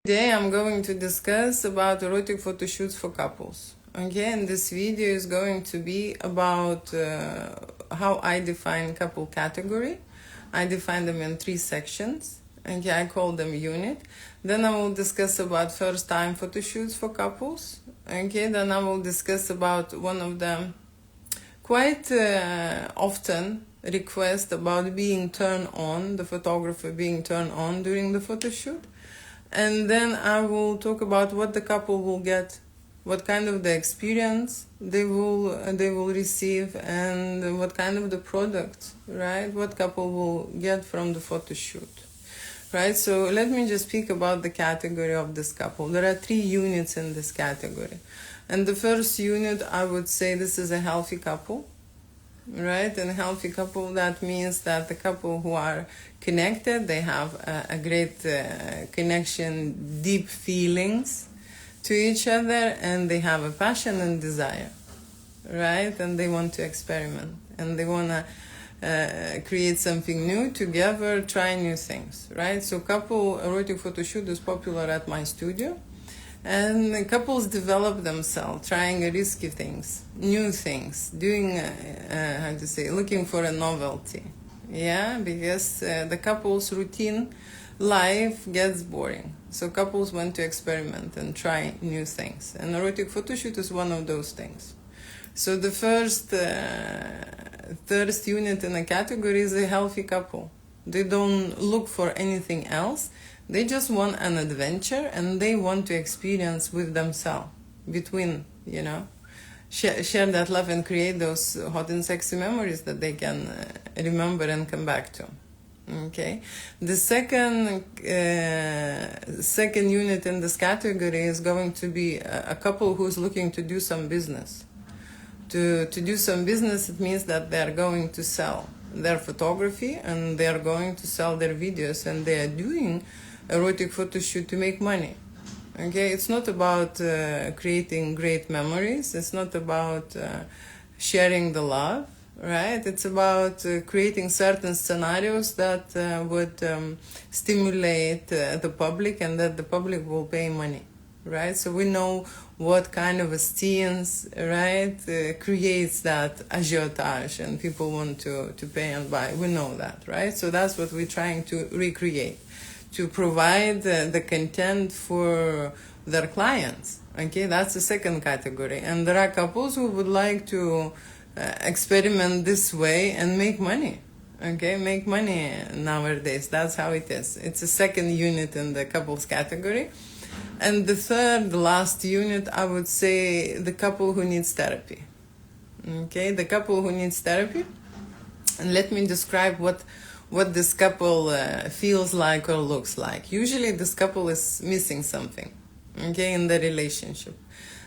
Today I'm going to discuss about erotic photo shoots for couples. Okay, and this video is going to be about how I define couple category. I define them in 3 sections. Okay, I call them unit. Then I will discuss about first time photo shoots for couples. Okay, then I will discuss about one of them quite often request about being turned on, the photographer being turned on during the photo shoot. And then I will talk about what the couple will get, what kind of the experience they will receive, and what kind of the product, right? What couple will get from the photo shoot, right? So let me just speak about the category of this couple. There are 3 units in this category. And the first unit, I would say this is a healthy couple. Right, and a healthy couple, that means that the couple who are connected, they have a great connection, deep feelings to each other, and they have a passion and desire, right? And they want to experiment, and they want to create something new together, try new things, right? So couple erotic photo shoot is popular at my studio. And couples develop themselves, trying risky things, new things, doing, looking for a novelty. Yeah, because the couple's routine life gets boring. So couples want to experiment and try new things. And erotic photo shoot is one of those things. So the first unit in the category is a healthy couple. They don't look for anything else. They just want an adventure, and they want to experience with themselves, between, share that love and create those hot and sexy memories that they can remember and come back to. Okay. The second unit in this category is going to be a couple who's looking to do some business. To do some business, it means that they're going to sell their photography, and they're going to sell their videos, and they are doing erotic photo shoot to make money. Okay, it's not about creating great memories. It's not about sharing the love, right? It's about creating certain scenarios that would stimulate the public, and that the public will pay money, right? So we know what kind of a scenes, right, creates that agitage, and people want to pay and buy. We know that, right? So that's what we're trying to recreate, to provide the content for their clients. Okay, that's the second category. And there are couples who would like to experiment this way and make money. Okay, make money nowadays. That's how it is. It's a second unit in the couples category. And the third, the last unit, I would say the couple who needs therapy. Okay, the couple who needs therapy. And let me describe what this couple feels like or looks like. Usually this couple is missing something, okay, in the relationship.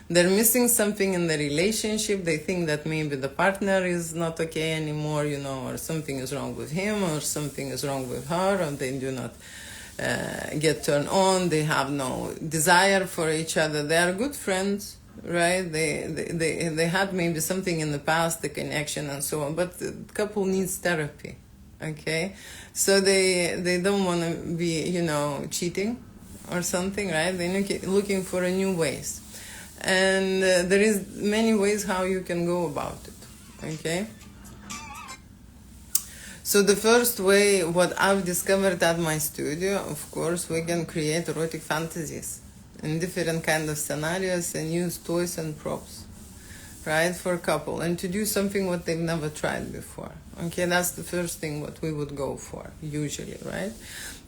They're missing something in the relationship. They think that maybe the partner is not okay anymore, or something is wrong with him, or something is wrong with her, or they do not get turned on. They have no desire for each other. They are good friends, right? They had maybe something in the past, the connection and so on, but the couple needs therapy. Okay, so they don't want to be, cheating or something, right? They're looking for a new ways. And there is many ways how you can go about it, okay? So the first way, what I've discovered at my studio, of course, we can create erotic fantasies in different kind of scenarios and use toys and props, right, for a couple, and to do something what they've never tried before. Okay, that's the first thing what we would go for, usually, right?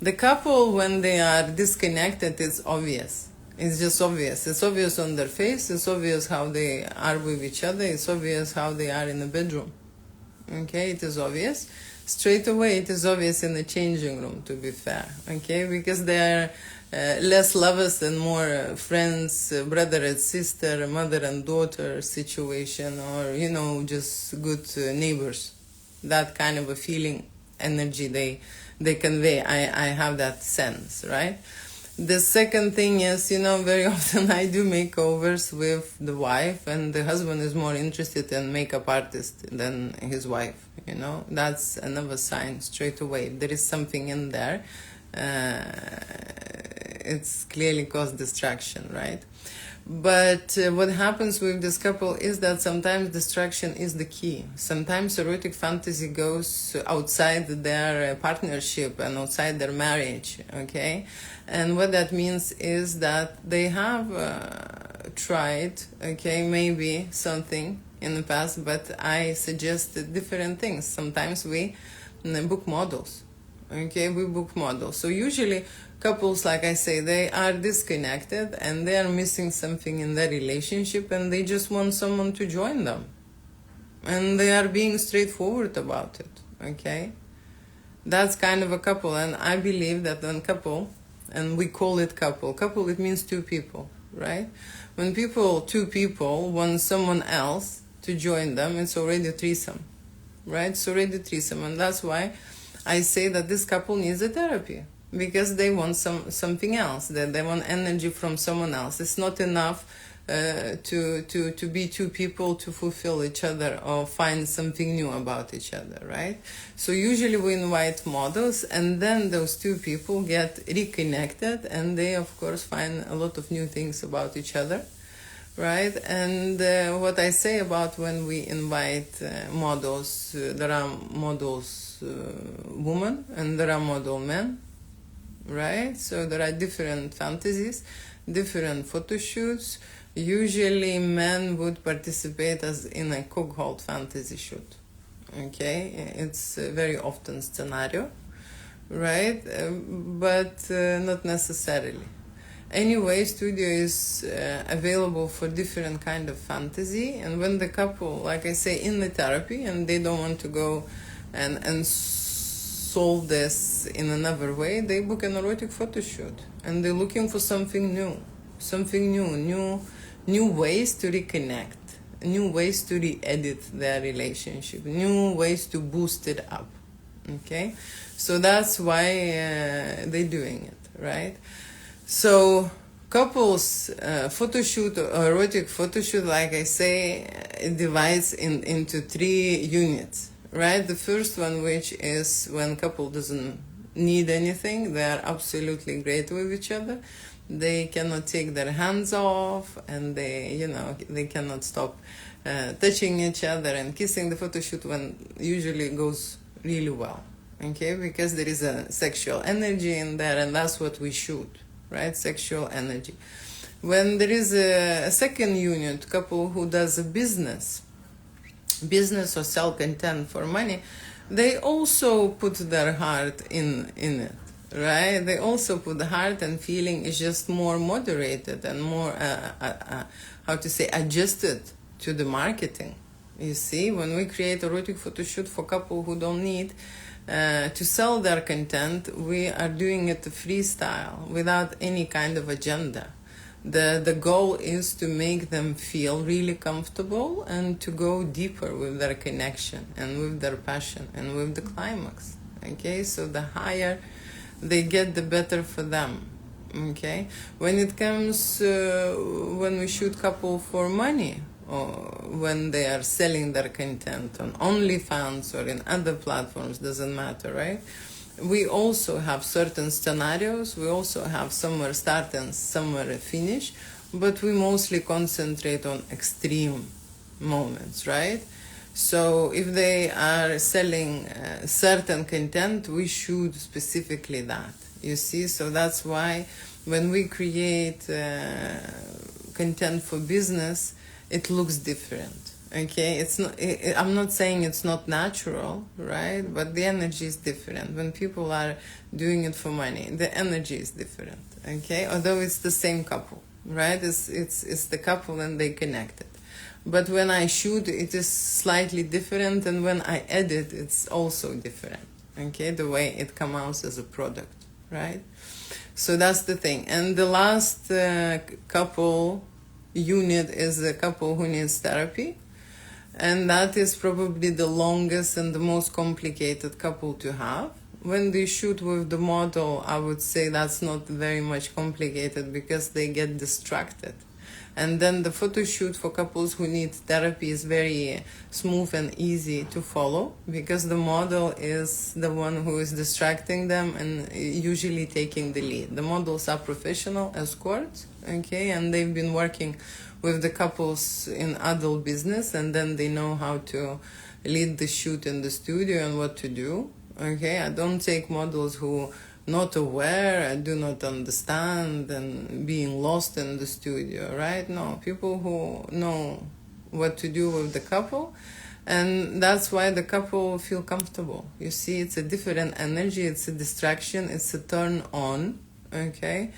The couple, when they are disconnected, it's obvious. It's just obvious. It's obvious on their face. It's obvious how they are with each other. It's obvious how they are in the bedroom. Okay, it is obvious. Straight away, it is obvious in the changing room, to be fair. Okay, because they are less lovers and more friends, brother and sister, mother and daughter situation, or, just good neighbors. That kind of a feeling, energy they convey. I have that sense, right? The second thing is, very often I do makeovers with the wife, and the husband is more interested in makeup artist than his wife, That's another sign straight away. There is something in there it's clearly cause distraction, right? But what happens with this couple is that sometimes distraction is the key. Sometimes erotic fantasy goes outside their partnership and outside their marriage, okay? And what that means is that they have tried, okay, maybe something in the past, but I suggested different things. Sometimes we book models, okay? We book models. So usually couples, like I say, they are disconnected and they are missing something in their relationship and they just want someone to join them. And they are being straightforward about it, okay? That's kind of a couple, and I believe that when couple, and we call it couple, it means two people, right? When two people want someone else to join them, it's already a threesome, right? It's already a threesome, and that's why I say that this couple needs a therapy. Because they want something else, that they want energy from someone else. It's not enough to be two people to fulfill each other or find something new about each other, right? So usually we invite models, and then those two people get reconnected, and they of course find a lot of new things about each other, right? And what I say about when we invite models, there are models women and there are model men, right? So there are different fantasies, different photo shoots. Usually men would participate as in a cuckold fantasy shoot, okay? It's a very often scenario, right? But not necessarily. Anyway, studio is available for different kind of fantasy, and when the couple, like I say, in the therapy and they don't want to go and solve this in another way, they book an erotic photo shoot and they're looking for something new ways to reconnect, new ways to re-edit their relationship, new ways to boost it up, okay? So that's why they're doing it, right? So couples photo shoot or erotic photo shoot, like I say, it divides into 3 units. Right, the first one, which is when couple doesn't need anything, they are absolutely great with each other. They cannot take their hands off, and they cannot stop touching each other and kissing. The photo shoot one usually goes really well, okay, because there is a sexual energy in there, and that's what we shoot, right? Sexual energy. When there is a second unit, couple who does a business or sell content for money, they also put their heart in it, right? They also put the heart, and feeling is just more moderated and more adjusted to the marketing. You see, when we create erotic photo shoot for couple who don't need to sell their content, we are doing it freestyle without any kind of agenda. The goal is to make them feel really comfortable and to go deeper with their connection and with their passion and with the climax, okay? So the higher they get, the better for them, okay? When it comes, when we shoot couple for money, or when they are selling their content on OnlyFans or in other platforms, doesn't matter, right? We also have certain scenarios. We also have somewhere start and somewhere finish, but we mostly concentrate on extreme moments, right? So if they are selling certain content, we shoot specifically that, you see? So that's why when we create content for business, it looks different. Okay, it's not. I'm not saying it's not natural, right? But the energy is different. When people are doing it for money, the energy is different. Okay, although it's the same couple, right? It's the couple and they connected. But when I shoot, it is slightly different, and when I edit, it's also different. Okay, the way it comes out as a product, right? So that's the thing. And the last couple unit is the couple who needs therapy. And that is probably the longest and the most complicated couple to have. When they shoot with the model, I would say that's not very much complicated because they get distracted. And then the photo shoot for couples who need therapy is very smooth and easy to follow, because the model is the one who is distracting them and usually taking the lead. The models are professional escorts, okay, and they've been working with the couples in adult business, and then they know how to lead the shoot in the studio and what to do. Okay, I don't take models who not aware and do not understand and being lost in the studio, right? No, people who know what to do with the couple, and that's why the couple feel comfortable. You see, it's a different energy, it's a distraction, it's a turn on, okay?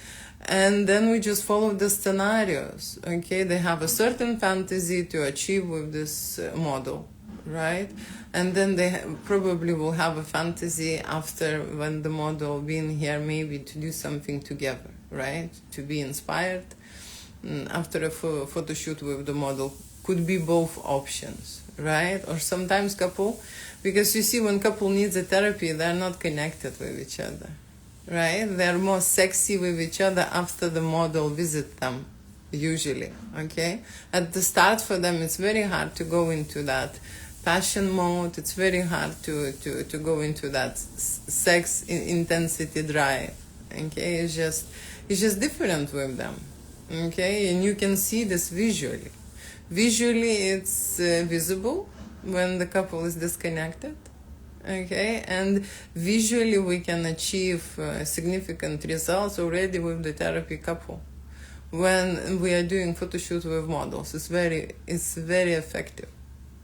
And then we just follow the scenarios, okay? They have a certain fantasy to achieve with this model, right? And then they probably will have a fantasy after, when the model being here, maybe to do something together, right? To be inspired after a photo shoot with the model. Could be both options, right? Or sometimes couple, because you see, when couple needs a therapy, they're not connected with each other, right? They're more sexy with each other after the model visit them, usually, okay? At the start for them, it's very hard to go into that passion mode. It's very hard to go into that sex intensity drive, okay? It's just different with them, okay? And you can see this visually. Visually, it's visible when the couple is disconnected, okay? And visually, we can achieve significant results already with the therapy couple. When we are doing photo shoots with models, it's very effective.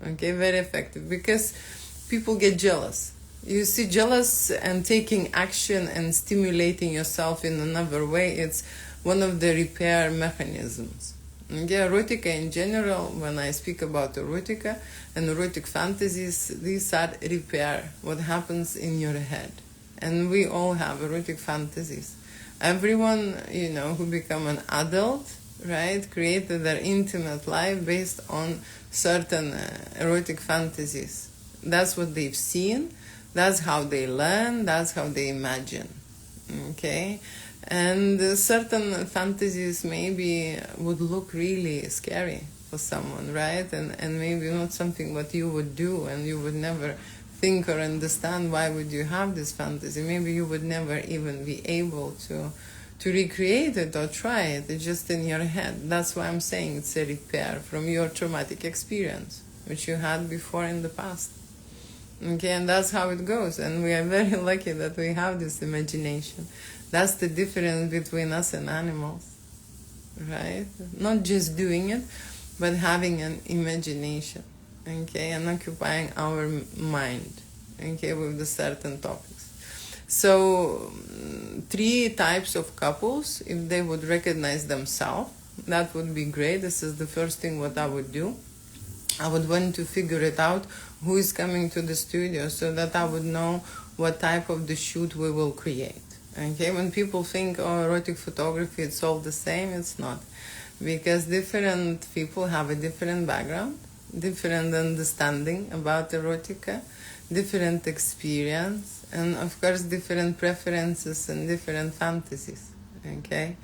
Okay, very effective, because people get jealous. You see, jealous and taking action and stimulating yourself in another way, it's one of the repair mechanisms. Okay, erotica in general, when I speak about erotica and erotic fantasies, these are repair, what happens in your head. And we all have erotic fantasies. Everyone, who become an adult, right, created their intimate life based on certain erotic fantasies. That's what they've seen, that's how they learn, that's how they imagine, okay? And certain fantasies maybe would look really scary for someone, right? And maybe not something what you would do, and you would never think or understand why would you have this fantasy. Maybe you would never even be able to recreate it or try it. It's just in your head. That's why I'm saying it's a repair from your traumatic experience, which you had before in the past. Okay, and that's how it goes. And we are very lucky that we have this imagination. That's the difference between us and animals, right? Not just doing it, but having an imagination, okay, and occupying our mind, okay, with the certain topics. So 3 types of couples, if they would recognize themselves, that would be great. This is the first thing what I would do. I would want to figure it out, who is coming to the studio, so that I would know what type of the shoot we will create. Okay, when people think, oh, erotic photography, it's all the same, it's not. Because different people have a different background, different understanding about erotica, different experience, and of course different preferences and different fantasies, okay?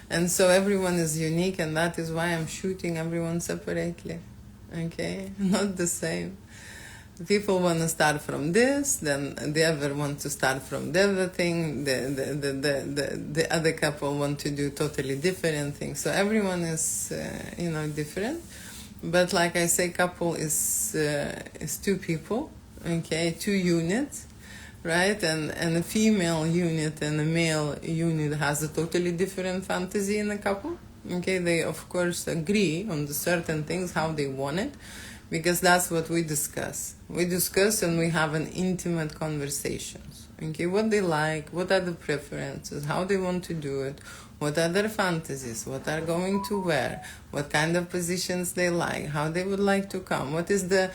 And so everyone is unique, and that is why I'm shooting everyone separately, okay? Not the same. People want to start from this, then the other want to start from the other thing, the other couple want to do totally different things. So everyone is, different. But like I say, couple is 2 people, okay, 2 units, right? And a female unit and a male unit has a totally different fantasy in a couple. Okay, they of course agree on the certain things, how they want it, because that's what we discuss. We discuss and we have an intimate conversations. Okay, what they like, what are the preferences, how they want to do it, what are their fantasies, what are going to wear, what kind of positions they like, how they would like to come, what is the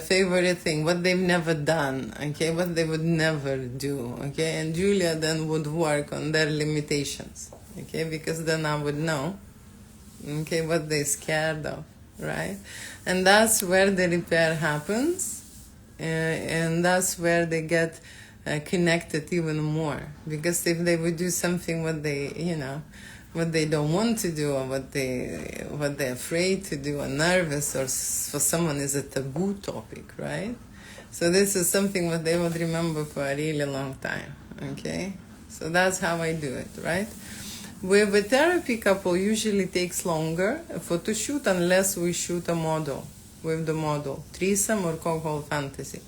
favorite thing, what they've never done, okay, what they would never do, okay, and Julia then would work on their limitations, okay, because then I would know, okay, what they're scared of, right? And that's where the repair happens, and that's where they get connected even more, because if they would do something what they what they don't want to do, or what they're afraid to do, or nervous, or for someone is a taboo topic, right? So this is something that they would remember for a really long time. Okay, so that's how I do it, right? With a therapy couple, usually takes longer a photo shoot unless we shoot a model with the model, threesome or cocktail fantasy.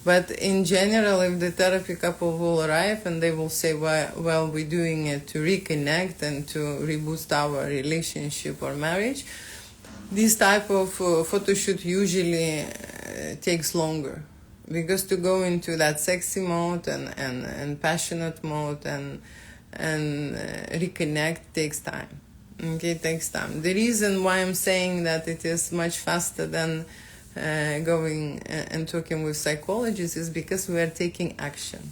But in general, if the therapy couple will arrive and they will say, well, we're doing it to reconnect and to reboost our relationship or marriage, this type of photo shoot usually takes longer. Because to go into that sexy mode and passionate mode and reconnect takes time. Okay, it takes time. The reason why I'm saying that it is much faster than going and talking with psychologists is because we are taking action.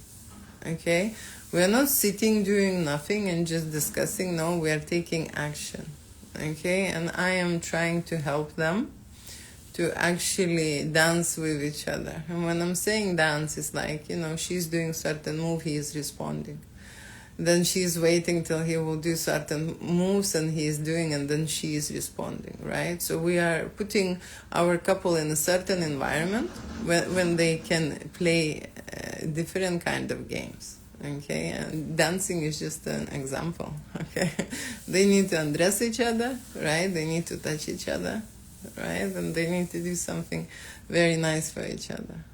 Okay, we are not sitting doing nothing and just discussing. No, we are taking action. Okay, and I am trying to help them to actually dance with each other. And when I'm saying dance, it's like, she's doing certain move, he is responding. Then she's waiting till he will do certain moves and he is doing, and then she is responding, right? So we are putting our couple in a certain environment when they can play different kind of games. Okay, and dancing is just an example. Okay, they need to undress each other, right? They need to touch each other, right? And they need to do something very nice for each other.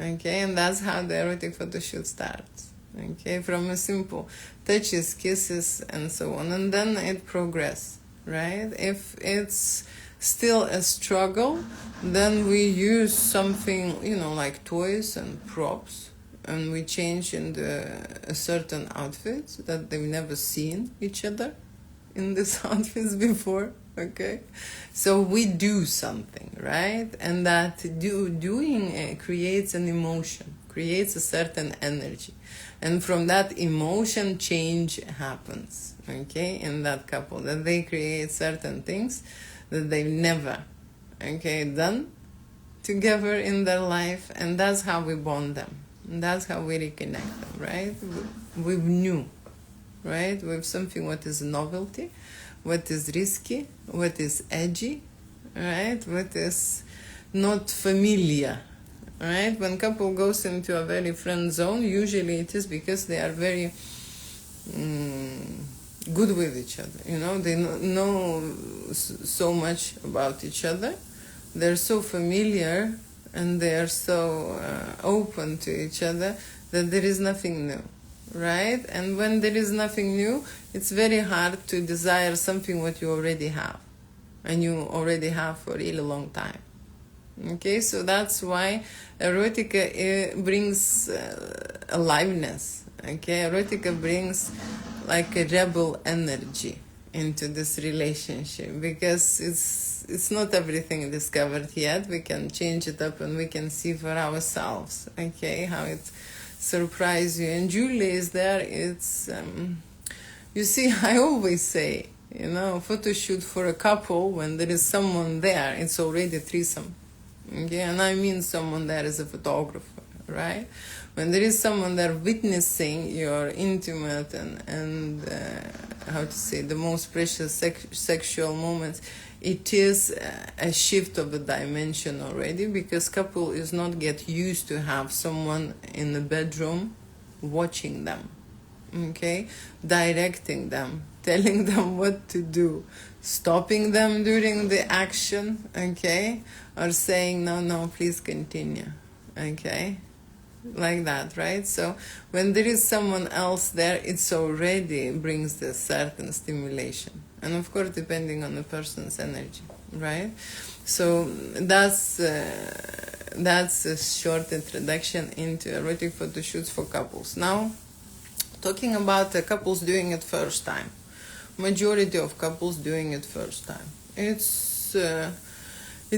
Okay, and that's how the erotic photo shoot starts. Okay, from a simple touches, kisses, and so on, and then it progresses, right? If it's still a struggle, then we use something, like toys and props, and we change into a certain outfits that they've never seen each other in these outfits before. Okay, so we do something, right? And that doing creates an emotion, creates a certain energy. And from that emotion, change happens, okay, in that couple. That they create certain things that they've never, done together in their life. And that's how we bond them. And that's how we reconnect them, right? With new, right? With something what is novelty, what is risky, what is edgy, right? What is not familiar. Right? When couple goes into a very friend zone, usually it is because they are very good with each other. They know so much about each other. They're so familiar and they are so open to each other that there is nothing new. Right? And when there is nothing new, it's very hard to desire something what you already have. And you already have for a really long time. Okay, so that's why erotica brings aliveness. Okay, erotica brings like a rebel energy into this relationship because it's not everything discovered yet. We can change it up and we can see for ourselves. Okay, how it surprises you. And Julie is there. It's you see, I always say, photo shoot for a couple when there is someone there. It's already threesome. Okay, and I mean someone there is a photographer, right? When there is someone there witnessing your intimate and how to say, the most precious sexual moments, it is a shift of the dimension already, because couple is not get used to have someone in the bedroom watching them, okay, directing them, telling them what to do, stopping them during the action, okay, or saying, no, please continue, okay, like that, right? So when there is someone else there, it's already brings this certain stimulation. And of course, depending on the person's energy, right? So that's a short introduction into erotic photo shoots for couples. Now, talking about the couples doing it first time. Majority of couples doing it first time. It's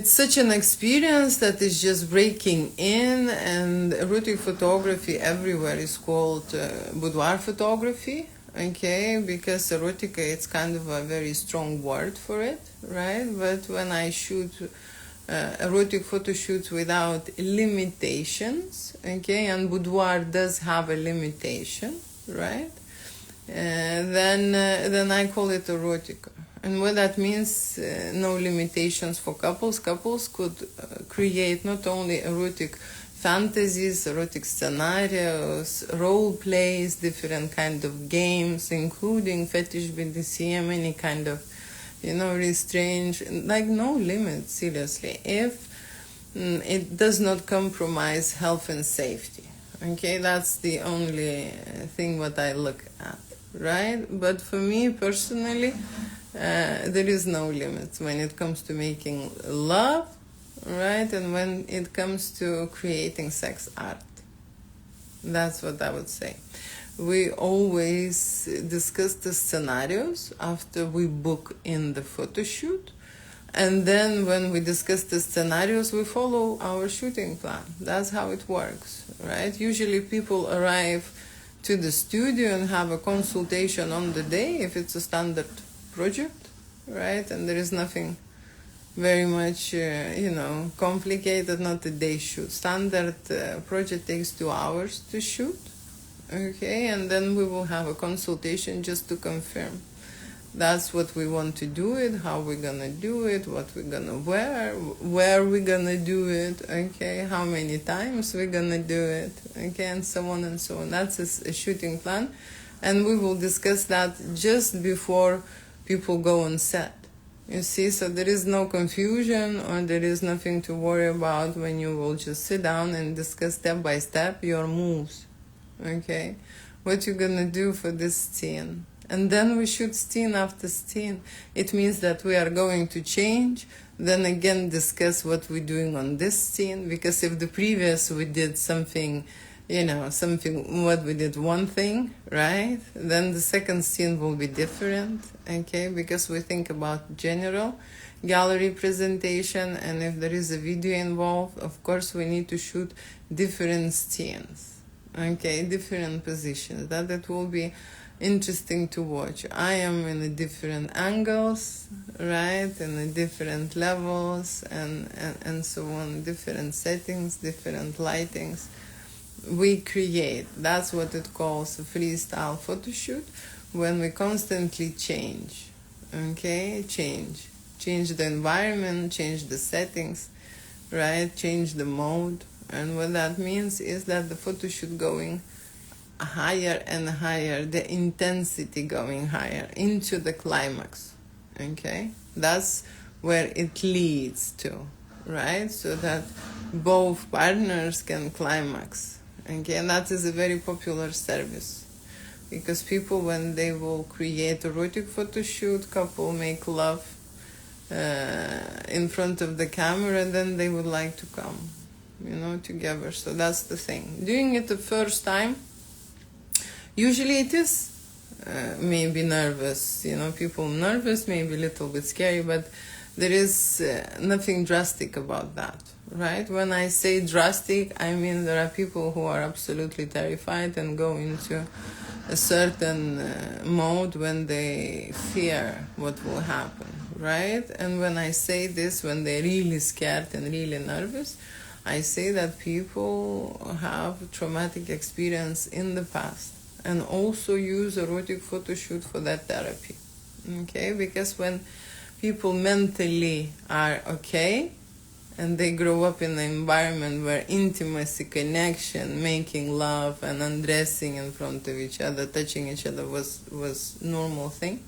such an experience that is just breaking in, and erotic photography everywhere is called boudoir photography, okay, because erotica, it's kind of a very strong word for it, right? But when I shoot erotic photo shoots without limitations, okay, and boudoir does have a limitation, right? then I call it erotica. And what that means, no limitations for couples. Couples could create not only erotic fantasies, erotic scenarios, role plays, different kind of games, including fetish BDSM, any kind of, restraint, like no limit, seriously, if it does not compromise health and safety. Okay, that's the only thing what I look at, right? But for me personally, there is no limits when it comes to making love, right? And when it comes to creating sex art. That's what I would say. We always discuss the scenarios after we book in the photo shoot. And then when we discuss the scenarios, we follow our shooting plan. That's how it works, right? Usually people arrive to the studio and have a consultation on the day if it's a standard project, right? And there is nothing very much, complicated, not a day shoot. Standard project takes 2 hours to shoot, okay? And then we will have a consultation just to confirm. That's what we want to do it, how we're gonna do it, what we're gonna wear, where we're gonna do it, okay, how many times we're gonna do it, okay, and so on and so on. That's a shooting plan, and we will discuss that just before people go on set. You see, so there is no confusion or there is nothing to worry about when you will just sit down and discuss step by step your moves, okay, what you're gonna do for this scene. And then we shoot scene after scene. It means that we are going to change, then again discuss what we're doing on this scene, because if the previous we did something, what we did one thing, right? Then the second scene will be different, okay? Because we think about general gallery presentation, and if there is a video involved, of course we need to shoot different scenes, okay? Different positions, that it will be interesting to watch. I am in the different angles, right, in the different levels, and so on, different settings, different lightings. We create. That's what it calls a freestyle photo shoot, when we constantly change, okay, change the environment, change the settings, right, change the mode. And what that means is that the photo shoot going higher and higher, the intensity going higher into the climax, okay? That's where it leads to, right? So that both partners can climax, okay? And that is a very popular service, because people, when they will create erotic photo shoot, couple make love in front of the camera, then they would like to come, together. So that's the thing. Doing it the first time, usually it is maybe nervous, people nervous, maybe a little bit scary, but there is nothing drastic about that, right? When I say drastic, I mean there are people who are absolutely terrified and go into a certain mode when they fear what will happen, right? And when I say this, when they're really scared and really nervous, I say that people have traumatic experience in the past, and also use erotic photo shoot for that therapy, okay? Because when people mentally are okay, and they grow up in an environment where intimacy, connection, making love, and undressing in front of each other, touching each other was normal thing,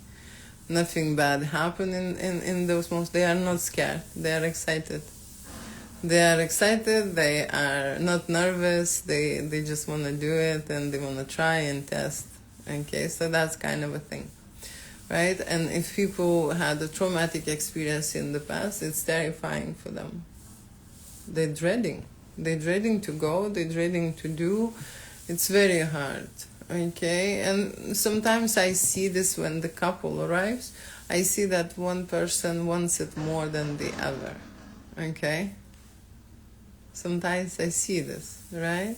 nothing bad happened in those moments, they are not scared, they are excited. They are excited, they are not nervous, they just want to do it, and they want to try and test, okay? So that's kind of a thing, right? And if people had a traumatic experience in the past, it's terrifying for them. They're dreading to go, they're dreading to do. It's very hard, okay? And sometimes I see this when the couple arrives, I see that one person wants it more than the other, okay? Sometimes I see this, right?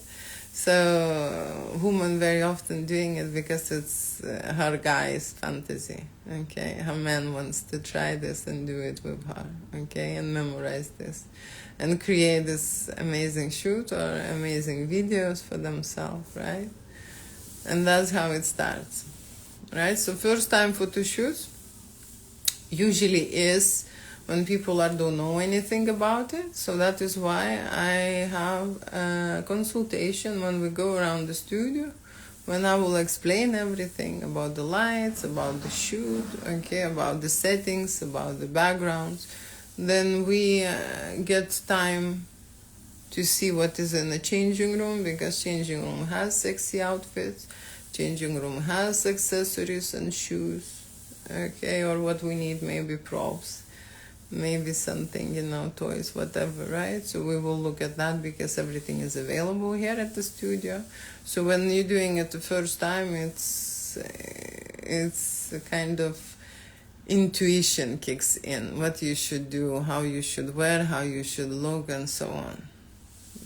So woman very often doing it because it's her guy's fantasy, okay? Her man wants to try this and do it with her, okay? And memorize this and create this amazing shoot or amazing videos for themselves, right? And that's how it starts. right? So first time photo shoots usually is when people don't know anything about it. So that is why I have a consultation when we go around the studio, when I will explain everything about the lights, about the shoot, okay, about the settings, about the backgrounds. Then we get time to see what is in the changing room, because changing room has sexy outfits, changing room has accessories and shoes, okay, or what we need, maybe props, maybe something, toys, whatever, right? So we will look at that, because everything is available here at the studio. So when you're doing it the first time, it's a kind of intuition kicks in, what you should do, how you should wear, how you should look, and so on.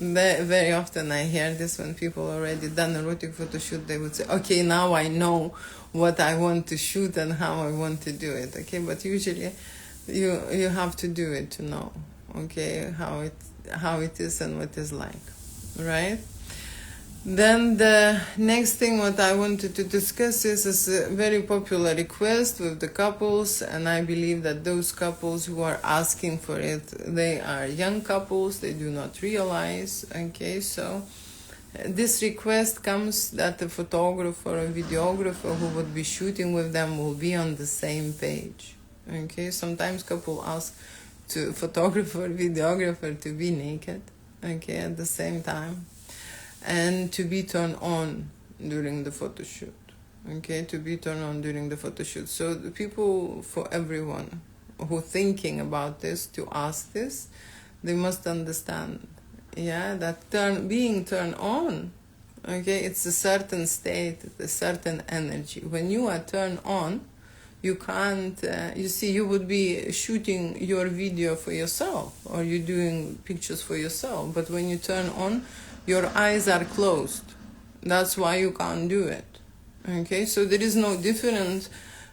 Very often I hear this when people already done erotic photo shoot, they would say, okay, now I know what I want to shoot and how I want to do it, okay? But usually you have to do it to know, okay, how it is and what it's like, right? Then the next thing what I wanted to discuss is a very popular request with the couples, and I believe that those couples who are asking for it, they are young couples, they do not realize, okay? So this request comes that the photographer or videographer who would be shooting with them will be on the same page, okay? Sometimes couple ask to photographer, videographer to be naked, okay, at the same time, and to be turned on during the photo shoot, okay, to be turned on during the photo shoot. So the people, for everyone who thinking about this, to ask this, they must understand, yeah, that being turned on, okay, it's a certain state, a certain energy. When you are turned on, you can't, you see, you would be shooting your video for yourself, or you're doing pictures for yourself, but when you turn on, your eyes are closed. That's why you can't do it. Okay, so there is no difference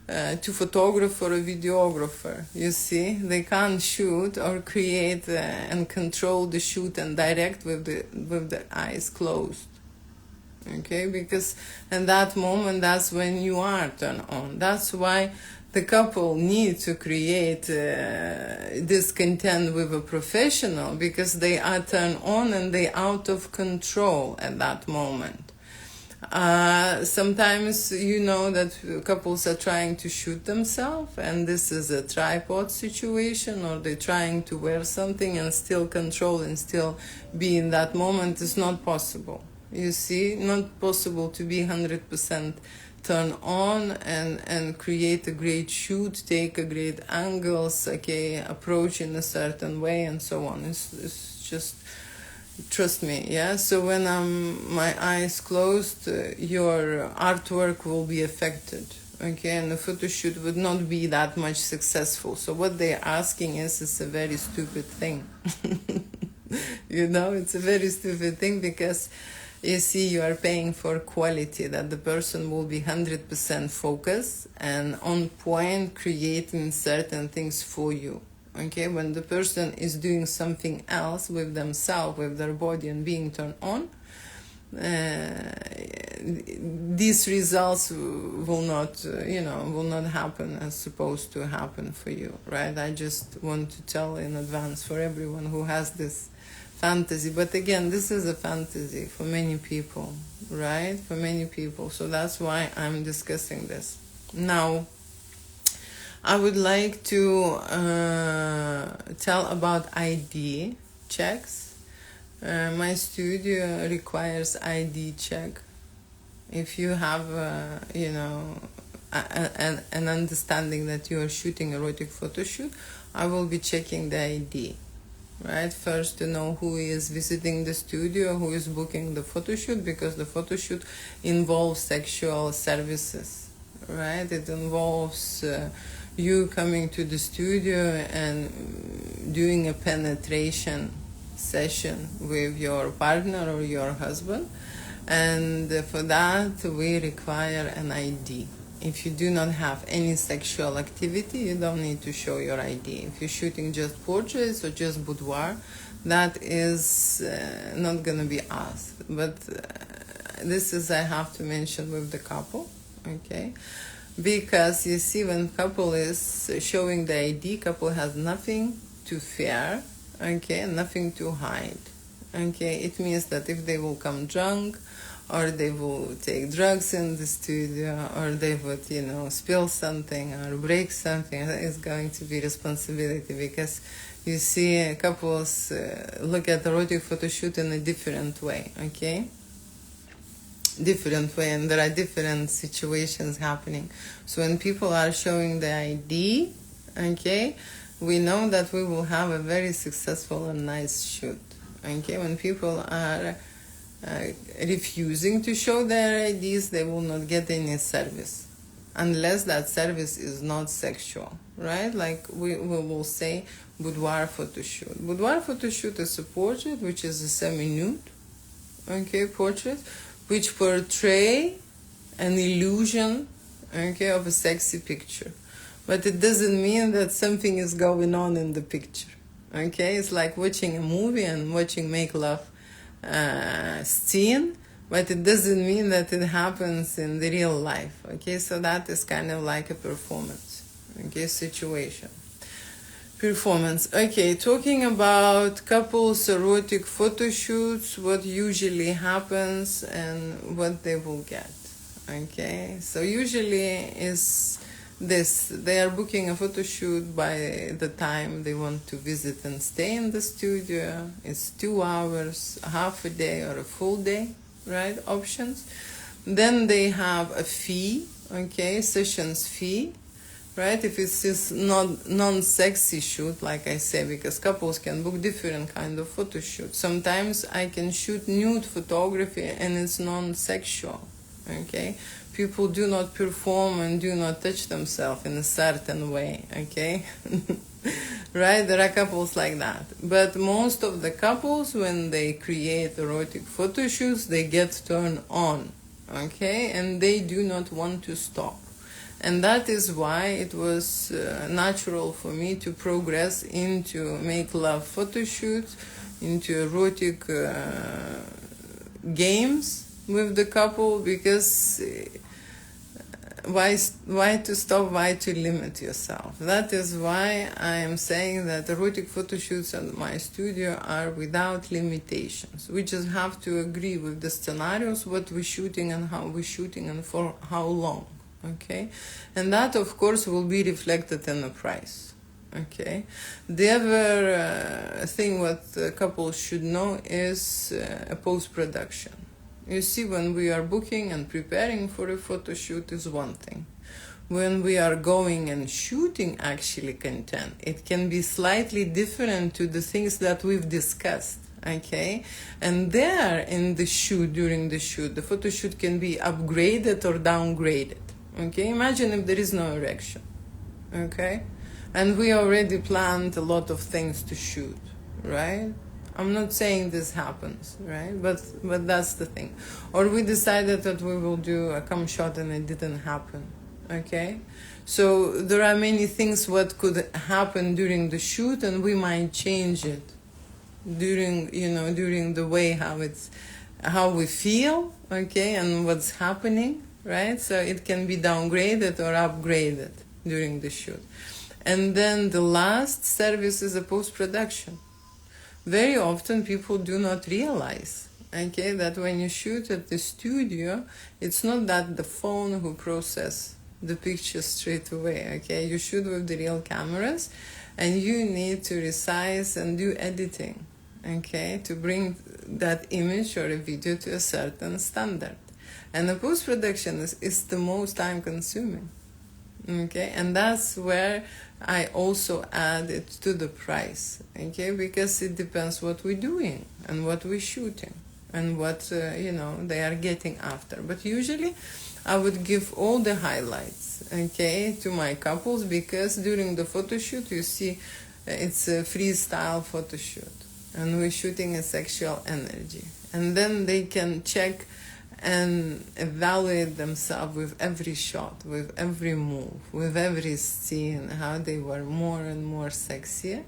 to photographer or videographer. You see, they can't shoot or create and control the shoot and direct with the eyes closed. Okay, because in that moment, that's when you are turned on. That's why the couple need to create this content with a professional, because they are turned on and they out of control at that moment. Sometimes you know that couples are trying to shoot themselves, and this is a tripod situation, or they're trying to wear something and still control and still be in that moment. It's not possible. You see, not possible to be 100% turn on and create a great shoot, take a great angles, okay, approach in a certain way, and so on. It's just, trust me, yeah? So when my eyes closed, your artwork will be affected, okay? And the photo shoot would not be that much successful. So what they're asking is a very stupid thing. It's a very stupid thing, because you see, you are paying for quality, that the person will be 100% focused and on point, creating certain things for you. Okay, when the person is doing something else with themselves, with their body, and being turned on, these results will not happen as supposed to happen for you, right? I just want to tell in advance for everyone who has this fantasy. But again, this is a fantasy for many people, right? For many people. So that's why I'm discussing this. Now, I would like to tell about ID checks. My studio requires ID check. If you have, an understanding that you are shooting erotic photo shoot, I will be checking the ID. Right, first to know who is visiting the studio, who is booking the photo shoot, because the photo shoot involves sexual services, right? It involves you coming to the studio and doing a penetration session with your partner or your husband, and for that we require an ID. If you do not have any sexual activity, you don't need to show your ID. If you're shooting just portraits or just boudoir, that is not going to be asked. But this is, I have to mention, with the couple, okay? Because you see, when couple is showing the ID, couple has nothing to fear, okay, nothing to hide, okay. It means that if they will come drunk, or they will take drugs in the studio, or they would, spill something or break something, it's going to be responsibility. Because you see, couples look at erotic photo shoot in a different way, okay? Different way, and there are different situations happening. So when people are showing the ID, okay, we know that we will have a very successful and nice shoot, okay. When people are refusing to show their IDs, they will not get any service unless that service is not sexual, right? Like we will say boudoir photo shoot. Boudoir photo shoot is a portrait, which is a semi-nude, okay, portrait, which portray an illusion, okay, of a sexy picture. But it doesn't mean that something is going on in the picture, okay? It's like watching a movie and watching make love scene, but it doesn't mean that it happens in the real life, okay? So that is kind of like a performance, okay, situation. Performance. Okay, talking about couples erotic photo shoots, what usually happens and what they will get. Okay, so usually is this: they are booking a photo shoot by the time they want to visit and stay in the studio. It's 2 hours, half a day, or a full day, right? Options. Then they have a fee, okay, sessions fee. Right, if it's this non-sexy shoot, like I say, because couples can book different kind of photo shoot. Sometimes I can shoot nude photography and it's non-sexual, okay? People do not perform and do not touch themselves in a certain way, okay? Right, there are couples like that. But most of the couples, when they create erotic photo shoots, they get turned on, okay? And they do not want to stop. And that is why it was natural for me to progress into make love photo shoots, into erotic games with the couple, because why to stop, why to limit yourself? That is why I am saying that erotic photo shoots at my studio are without limitations. We just have to agree with the scenarios, what we're shooting and how we're shooting and for how long. Okay, and that of course will be reflected in the price. Okay, the other thing what couples should know is a post-production. You see, when we are booking and preparing for a photo shoot is one thing. When we are going and shooting actually content, it can be slightly different to the things that we've discussed. Okay, and there in the shoot, during the shoot, the photo shoot can be upgraded or downgraded. Okay, imagine if there is no erection, okay? And we already planned a lot of things to shoot, right? I'm not saying this happens, right? But that's the thing. Or we decided that we will do a cum shot and it didn't happen, okay? So there are many things what could happen during the shoot, and we might change it during the way how we feel, okay, and what's happening. Right? So it can be downgraded or upgraded during the shoot. And then the last service is a post-production. Very often people do not realize, okay, that when you shoot at the studio, it's not that the phone who process the picture straight away, okay? You shoot with the real cameras, and you need to resize and do editing, okay, to bring that image or a video to a certain standard. And the post-production is the most time-consuming, okay? And that's where I also add it to the price, okay? Because it depends what we're doing and what we're shooting and what, they are getting after. But usually I would give all the highlights, okay, to my couples, because during the photo shoot, you see, it's a freestyle photo shoot. And we're shooting a sexual energy. And then they can check and evaluate themselves with every shot, with every move, with every scene, how they were more and more sexier,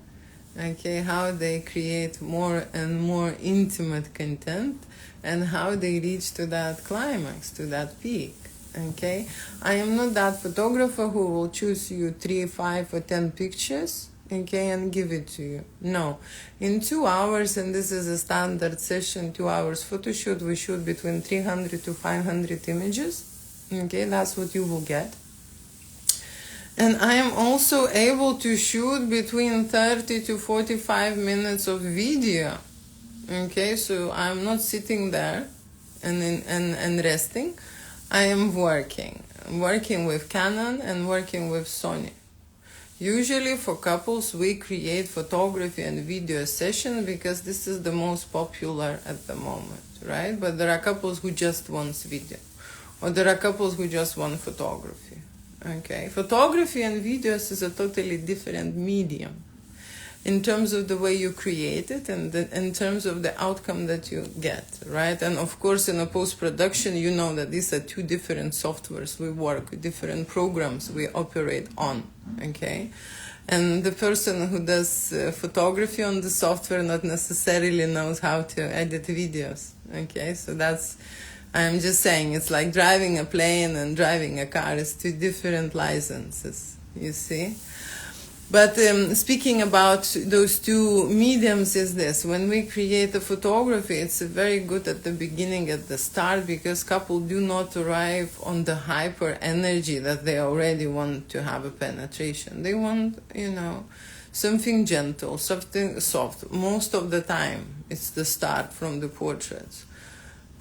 okay, how they create more and more intimate content, and how they reach to that climax, to that peak, Okay, I am not that photographer who will choose you 3, 5, or 10 pictures, okay, and give it to you. No, in 2 hours, and this is a standard session, 2 hours photo shoot, we shoot between 300 to 500 images. Okay, that's what you will get. And I am also able to shoot between 30 to 45 minutes of video. Okay, so I'm not sitting there and resting. I am working with Canon and working with Sony. Usually for couples, we create photography and video session because this is the most popular at the moment, right? But there are couples who just want video, or there are couples who just want photography. Okay, photography and videos is a totally different medium in terms of the way you create it and in terms of the outcome that you get, right? And of course, in a post-production, you know that these are two different softwares we work with, different programs we operate on, okay? And the person who does photography on the software not necessarily knows how to edit videos, okay? So that's, I'm just saying, it's like driving a plane and driving a car. It's two different licenses, you see? But speaking about those two mediums is this. When we create a photography, it's very good at the beginning, at the start, because couples do not arrive on the hyper energy that they already want to have a penetration. They want, something gentle, something soft. Most of the time, it's the start from the portraits.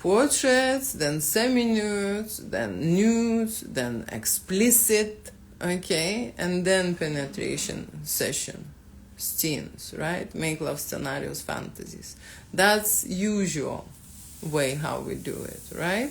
Portraits, then semi-nudes, then nudes, then explicit, okay, and then penetration session, scenes, right? Make love scenarios, fantasies. That's usual way how we do it, right?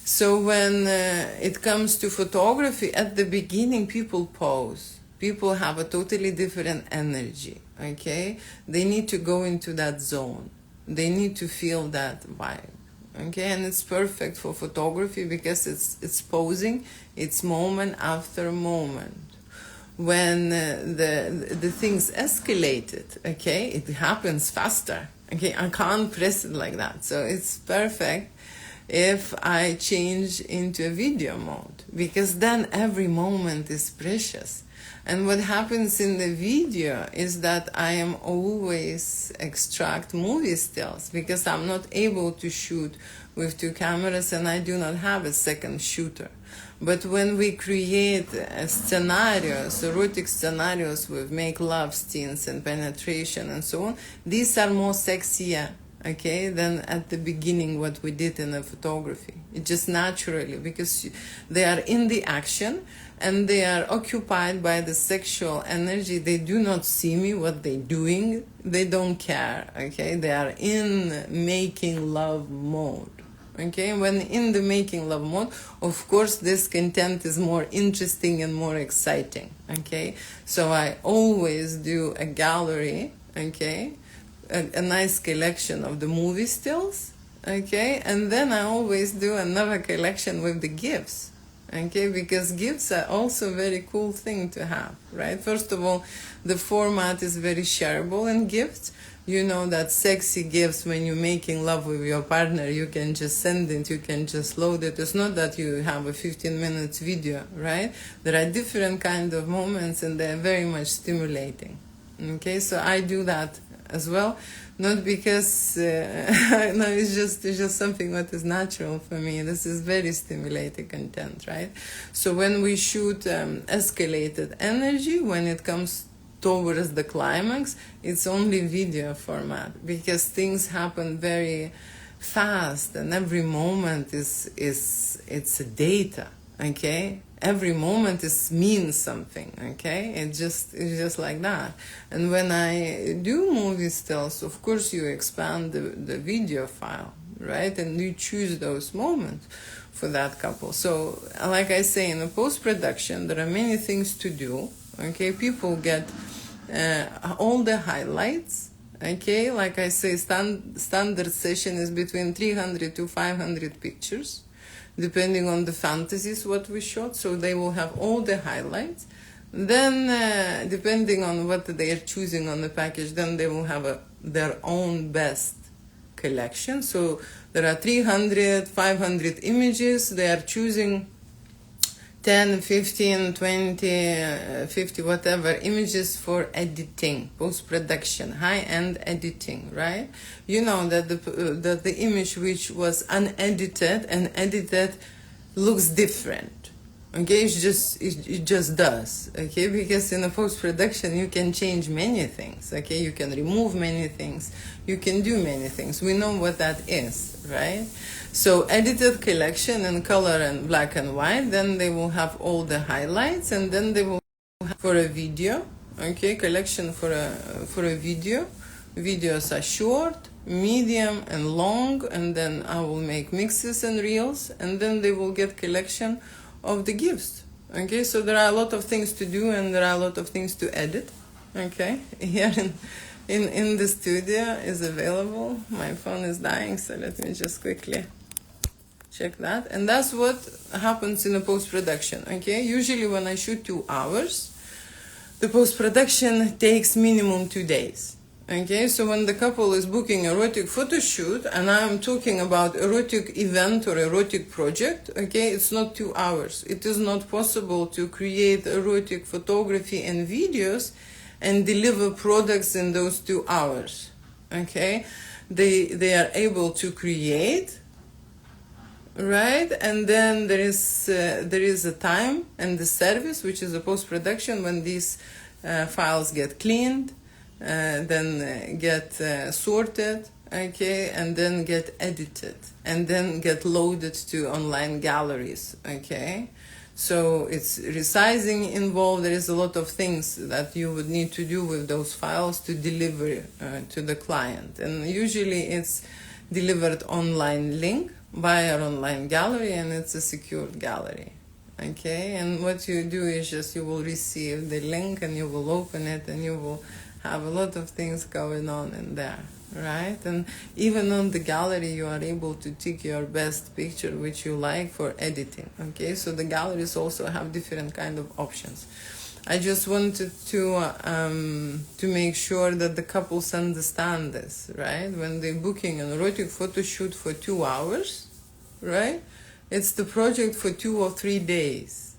So when it comes to photography, at the beginning, people pose. People have a totally different energy, okay? They need to go into that zone. They need to feel that vibe. Okay, and it's perfect for photography because it's posing, it's moment after moment. When the things escalated, okay, it happens faster. Okay, I can't press it like that. So it's perfect if I change into a video mode, because then every moment is precious. And what happens in the video is that I am always extract movie stills because I'm not able to shoot with two cameras and I do not have a second shooter. But when we create scenarios, erotic scenarios with make love scenes and penetration and so on, these are more sexier, okay, than at the beginning what we did in the photography. It just naturally, because they are in the action and they are occupied by the sexual energy. They do not see me, what they're doing. They don't care, okay? They are in making love mode, okay? When in the making love mode, of course, this content is more interesting and more exciting, okay? So I always do a gallery, okay? A nice collection of the movie stills, okay? And then I always do another collection with the gifts, okay? Because gifts are also a very cool thing to have, right? First of all, the format is very shareable in gifts. You know that sexy gifts, when you're making love with your partner, you can just send it, you can just load it. It's not that you have a 15 minutes video, right? There are different kind of moments and they're very much stimulating, okay? So I do that as well, not because no, it's just something that is natural for me. This is very stimulating content, right? So when we shoot escalated energy, when it comes towards the climax, it's only video format because things happen very fast and every moment it's a data, okay? Every moment means something, okay? It's just like that. And when I do movie stills, of course you expand the video file, right? And you choose those moments for that couple. So, like I say, in the post-production, there are many things to do, okay? People get all the highlights, okay? Like I say, standard session is between 300 to 500 pictures, depending on the fantasies what we shot. So they will have all the highlights. Then, depending on what they are choosing on the package, then they will have their own best collection. So there are 300, 500 images. They are choosing 10, 15, 20, 50, whatever images for editing, post-production, high-end editing, right? You know that the image which was unedited and edited looks different. Okay, it just does. Okay, because in a post-production you can change many things. Okay, you can remove many things, you can do many things. We know what that is, right? So edited collection in color and black and white, then they will have all the highlights, and then they will have for a video. Okay, collection for a video. Videos are short, medium, and long, and then I will make mixes and reels, and then they will get collection of the gifts. Okay, so there are a lot of things to do, and there are a lot of things to edit. Okay, here in the studio is available. My phone is dying, so let me just quickly check that. And that's what happens in a post-production. Okay, usually when I shoot 2 hours, the post-production takes minimum 2 days. Okay, so when the couple is booking erotic photo shoot, and I'm talking about erotic event or erotic project, okay, it's not 2 hours. It is not possible to create erotic photography and videos and deliver products in those 2 hours. Okay, they are able to create, right, and then there is a time and the service, which is a post-production, when these files get cleaned, then get sorted, okay, and then get edited, and then get loaded to online galleries. Okay, so it's resizing involved. There is a lot of things that you would need to do with those files to deliver to the client, and usually it's delivered online link via online gallery, and it's a secured gallery. Okay, and what you do is just you will receive the link and you will open it, and you will have a lot of things going on in there, right? And even on the gallery you are able to take your best picture which you like for editing. Okay, so the galleries also have different kind of options. I just wanted to make sure that the couples understand this, right? When they're booking an erotic photo shoot for 2 hours, right, it's the project for 2 or 3 days.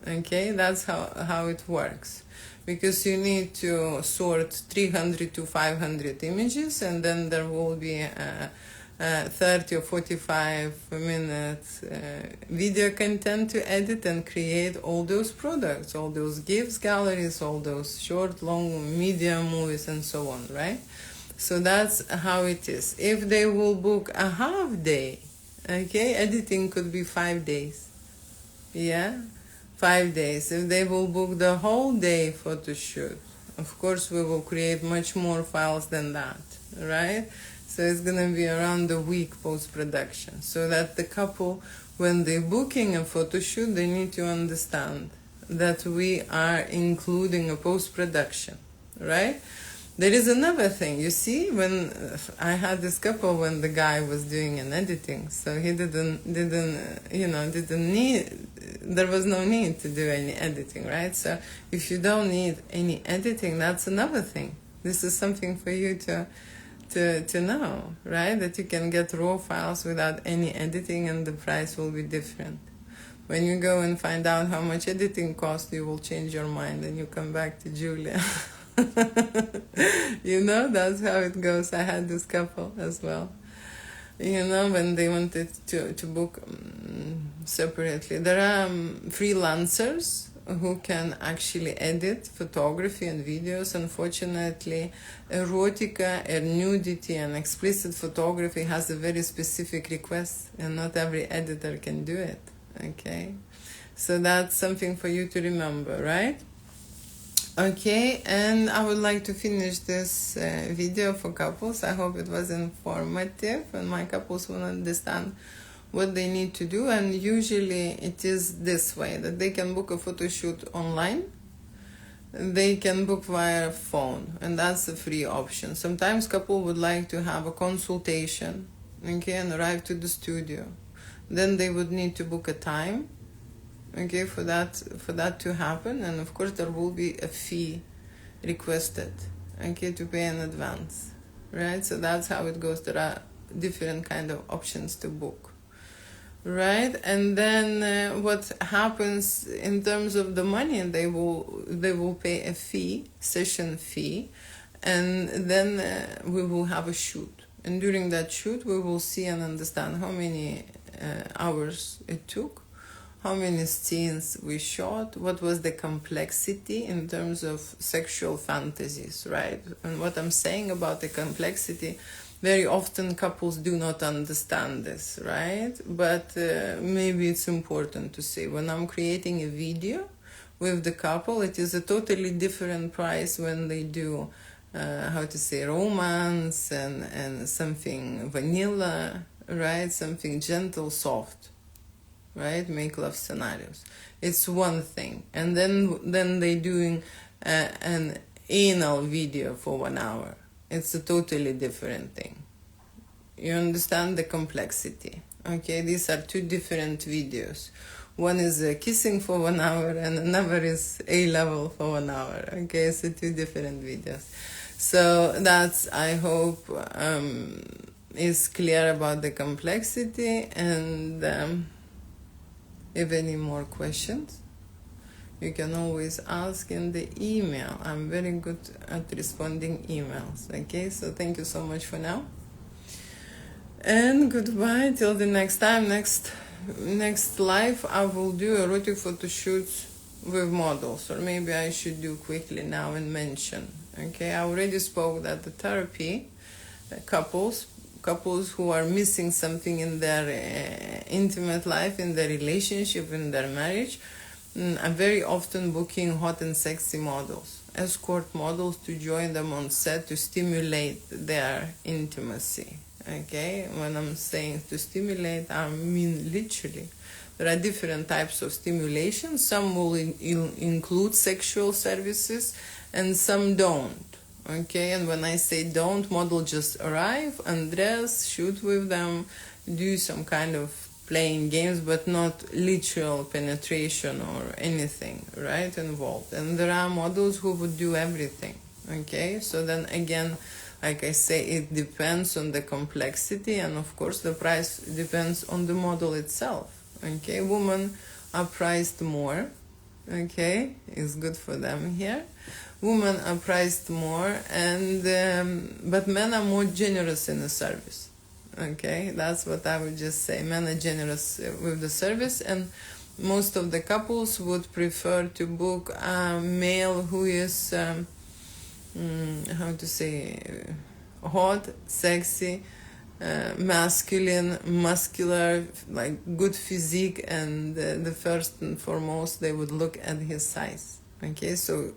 Okay, that's how it works. Because you need to sort 300 to 500 images, and then there will be 30 or 45 minutes video content to edit and create all those products, all those gifts galleries, all those short, long, medium movies, and so on, right? So that's how it is. If they will book a half day, okay, editing could be 5 days. Yeah, 5 days. If they will book the whole day photo shoot, of course we will create much more files than that, right? So it's gonna be around a week post-production, so that the couple, when they're booking a photo shoot, they need to understand that we are including a post-production, right? There is another thing, you see, when I had this couple, when the guy was doing an editing, so he didn't need, there was no need to do any editing, right? So if you don't need any editing, that's another thing. This is something for you to know, right? That you can get raw files without any editing, and the price will be different. When you go and find out how much editing costs, you will change your mind and you come back to Julia. You know, that's how it goes. I had this couple as well. You know, when they wanted to book separately. There are freelancers who can actually edit photography and videos. Unfortunately, erotica and nudity and explicit photography has a very specific request, and not every editor can do it. Okay, so that's something for you to remember, right? Okay, and I would like to finish this video for couples. I hope it was informative and my couples will understand what they need to do. And usually it is this way, that they can book a photo shoot online, they can book via phone, and that's a free option. Sometimes couple would like to have a consultation, okay, and arrive to the studio. Then they would need to book a time, okay, for that to happen, and of course there will be a fee requested, okay, to pay in advance, right? So that's how it goes. There are different kind of options to book. right? And then what happens in terms of the money, they will pay a fee, session fee, and then we will have a shoot. And during that shoot, we will see and understand how many hours it took, how many scenes we shot, what was the complexity in terms of sexual fantasies, right? And what I'm saying about the complexity, very often couples do not understand this, right? But maybe it's important to say, when I'm creating a video with the couple, it is a totally different price when they do romance and something vanilla, right? Something gentle, soft, right? Make love scenarios. It's one thing. And then they doing an anal video for 1 hour. It's a totally different thing. You understand the complexity. Okay, these are two different videos. One is kissing for 1 hour and another is A-level for 1 hour. Okay, so two different videos. So that's, I hope, is clear about the complexity. And if any more questions, you can always ask in the email. I'm very good at responding emails. Okay, so thank you so much for now. And goodbye till the next time. Next live, I will do erotic photo shoots with models, or maybe I should do quickly now and mention. Okay, I already spoke that the therapy, couples who are missing something in their intimate life, in their relationship, in their marriage, are very often booking hot and sexy models, escort models, to join them on set to stimulate their intimacy. Okay, when I'm saying to stimulate, I mean literally. There are different types of stimulation. Some will include sexual services and some don't. Okay, and when I say don't, model just arrive, undress, shoot with them, do some kind of playing games, but not literal penetration or anything, right, involved. And there are models who would do everything. Okay, so then again, like I say, it depends on the complexity, and of course the price depends on the model itself. Okay, women are priced more. Okay, it's good for them here. Women are priced more, and but men are more generous in the service. Okay, that's what I would just say. Men are generous with the service, and most of the couples would prefer to book a male who is hot, sexy, masculine, muscular, like good physique, and the first and foremost they would look at his size. Okay, so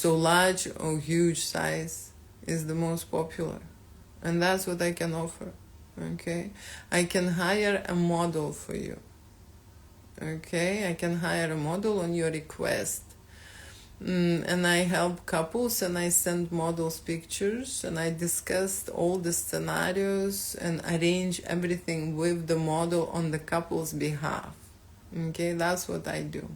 large or huge size is the most popular, and that's what I can offer. Okay, I can hire a model for you. Okay, I can hire a model on your request. And I help couples, and I send models pictures, and I discussed all the scenarios and arrange everything with the model on the couple's behalf. Okay, that's what I do.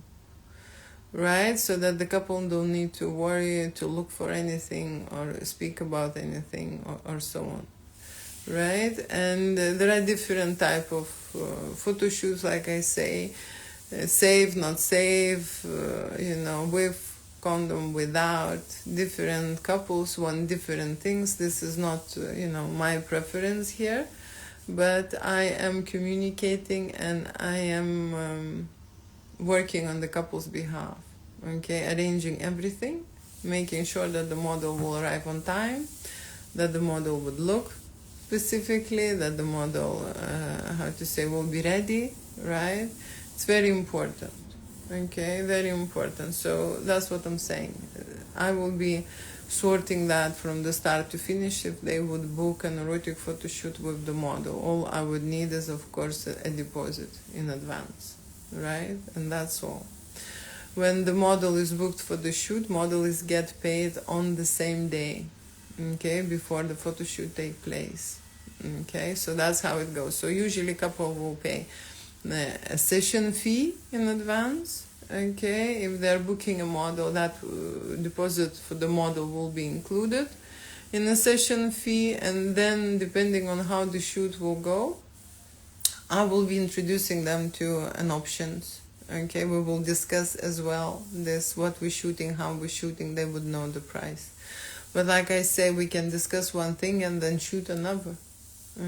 Right, so that the couple don't need to worry to look for anything or speak about anything or so on. Right, and there are different type of photo shoots, like I say, safe, not safe, with condom, without. Different couples want different things. This is not my preference here, but I am communicating and I am working on the couple's behalf. Okay, arranging everything, making sure that the model will arrive on time, that the model would look specifically, that the model will be ready, right? It's very important. Okay, very important. So that's what I'm saying. I will be sorting that from the start to finish. If they would book an erotic photo shoot with the model, all I would need is, of course, a deposit in advance, right? And that's all. When the model is booked for the shoot, model is get paid on the same day, okay, before the photo shoot take place. Okay, so that's how it goes. So usually couple will pay a session fee in advance. Okay, if they're booking a model, that deposit for the model will be included in a session fee, and then depending on how the shoot will go, I will be introducing them to an options. Okay, we will discuss as well this, what we're shooting, how we're shooting. They would know the price. But like I say, we can discuss one thing and then shoot another.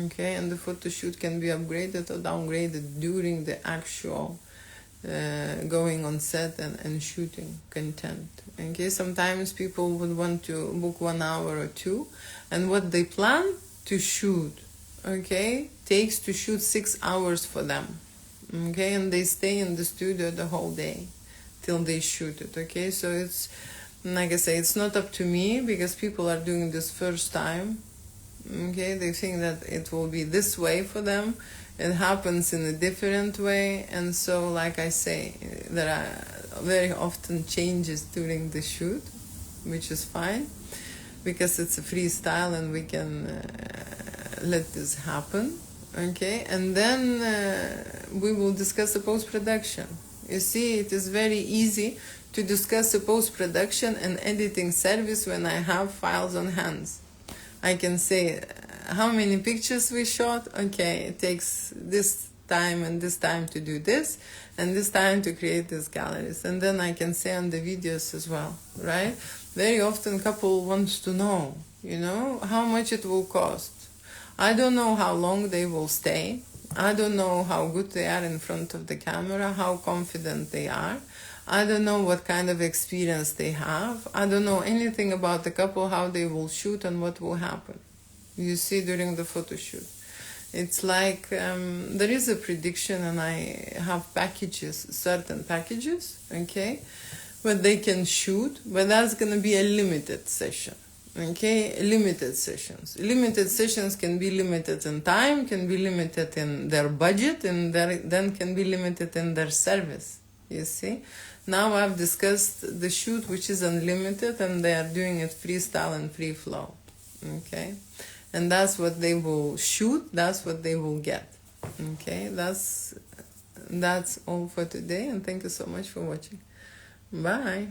Okay, and the photo shoot can be upgraded or downgraded during the actual going on set and shooting content. Okay, sometimes people would want to book 1 hour or 2, and what they plan to shoot, okay, takes to shoot 6 hours for them. Okay, and they stay in the studio the whole day till they shoot it. Okay, so it's, like I say, it's not up to me, because people are doing this first time. Okay, they think that it will be this way for them. It happens in a different way, and so, like I say, there are very often changes during the shoot, which is fine, because it's a freestyle and we can let this happen. Okay, and then we will discuss the post-production. You see, it is very easy to discuss the post-production and editing service when I have files on hands. I can say how many pictures we shot. Okay, it takes this time and this time to do this, and this time to create these galleries. And then I can say on the videos as well, right? Very often couple wants to know, how much it will cost. I don't know how long they will stay. I don't know how good they are in front of the camera, how confident they are. I don't know what kind of experience they have. I don't know anything about the couple, how they will shoot and what will happen. You see, during the photo shoot. It's like there is a prediction, and I have packages, certain packages, okay, where they can shoot, but that's going to be a limited session. Okay, limited sessions. Limited sessions can be limited in time, can be limited in their budget, and then can be limited in their service. You see? Now I've discussed the shoot, which is unlimited, and they are doing it freestyle and free flow. Okay? And that's what they will shoot, that's what they will get. Okay? That's all for today, and thank you so much for watching. Bye.